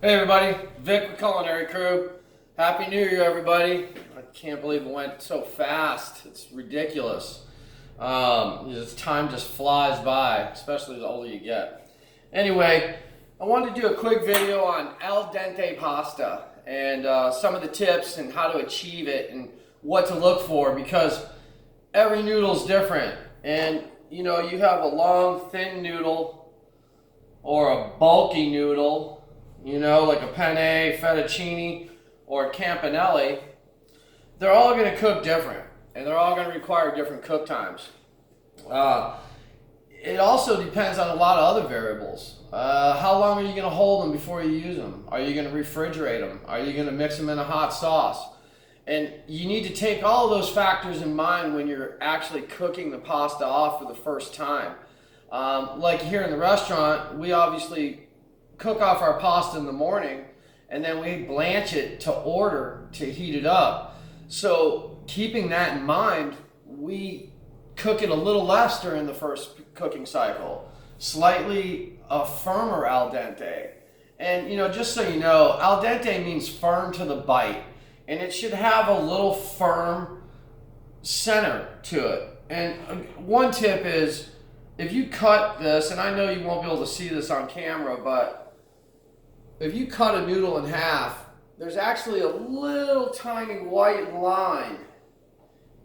Hey everybody, Vic with Culinary Crew. Happy New Year everybody. I can't believe it went so fast. It's ridiculous. Time just flies by, especially the older you get. Anyway, I wanted to do a quick video on al dente pasta and some of the tips and how to achieve it and what to look for, because every noodle is different. And you know, you have a long, thin noodle or a bulky noodle, you know, like a penne, fettuccine, or a campanelli. They're all going to cook different, and they're all going to require different cook times. It also depends on a lot of other variables. How long are you going to hold them before you use them? Are you going to refrigerate them? Are you going to mix them in a hot sauce? And you need to take all of those factors in mind when you're actually cooking the pasta off for the first time. Like here in the restaurant, we obviously cook off our pasta in the morning, and then we blanch it to order to heat it up. So keeping that in mind, we cook it a little less during the first cooking cycle, slightly firmer al dente. And you know, just so you know, al dente means firm to the bite, and it should have a little firm center to it. And one tip is, if you cut this, and I know you won't be able to see this on camera, but if you cut a noodle in half, there's actually a little tiny white line,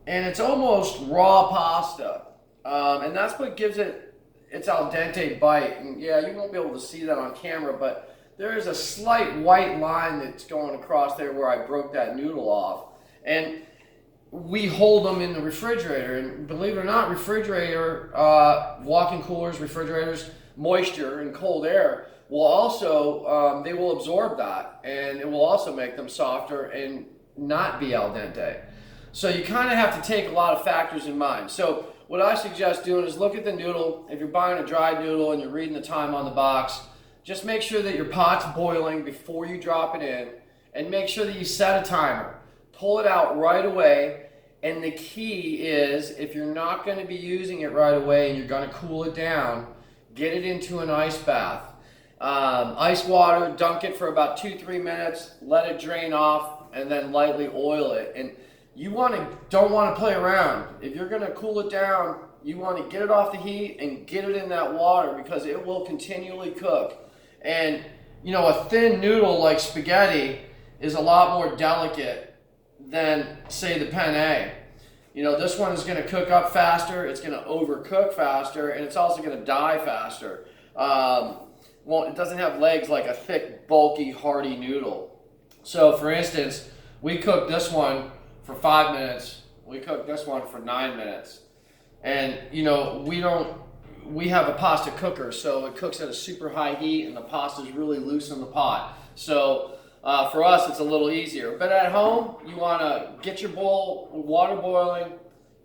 and it's almost raw pasta, and that's what gives it its al dente bite. And yeah, you won't be able to see that on camera, but there is a slight white line that's going across there where I broke that noodle off. And we hold them in the refrigerator, and believe it or not, walk-in coolers, refrigerators, moisture and cold air will also, they will absorb that, and it will also make them softer and not be al dente. So you kind of have to take a lot of factors in mind. So what I suggest doing is look at the noodle. If you're buying a dried noodle and you're reading the time on the box, just make sure that your pot's boiling before you drop it in, and make sure that you set a timer. Pull it out right away. And the key is, if you're not going to be using it right away and you're going to cool it down, get it into an ice bath. Ice water, dunk it for about 2-3 minutes, let it drain off, and then lightly oil it. And you don't want to play around. If you're going to cool it down, you want to get it off the heat and get it in that water, because it will continually cook. And you know, a thin noodle like spaghetti is a lot more delicate than, say, the penne. You know, this one is going to cook up faster, it's going to overcook faster, and it's also going to die faster. Well, it doesn't have legs like a thick, bulky, hearty noodle. So, for instance, we cooked this one for 5 minutes. We cooked this one for 9 minutes. And, you know, we have a pasta cooker, so it cooks at a super high heat, and the pasta is really loose in the pot. So, for us, it's a little easier. But at home, you want to get your bowl, water boiling,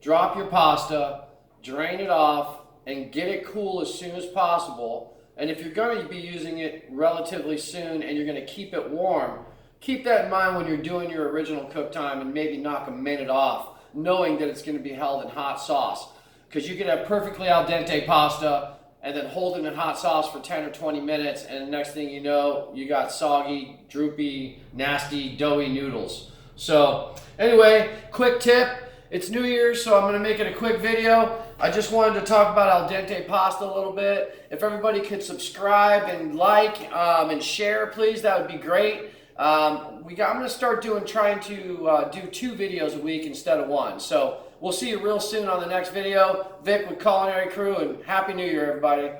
drop your pasta, drain it off, and get it cool as soon as possible. And if you're going to be using it relatively soon and you're going to keep it warm, keep that in mind when you're doing your original cook time, and maybe knock a minute off, knowing that it's going to be held in hot sauce. Because you could have perfectly al dente pasta and then hold it in hot sauce for 10 or 20 minutes, and the next thing you know, you got soggy, droopy, nasty, doughy noodles. So anyway, quick tip. It's New Year's, so I'm going to make it a quick video. I just wanted to talk about al dente pasta a little bit. If everybody could subscribe and like and share, please, that would be great. I'm going to start trying to do 2 videos a week instead of 1. So we'll see you real soon on the next video. Vic with Culinary Crew, and Happy New Year, everybody.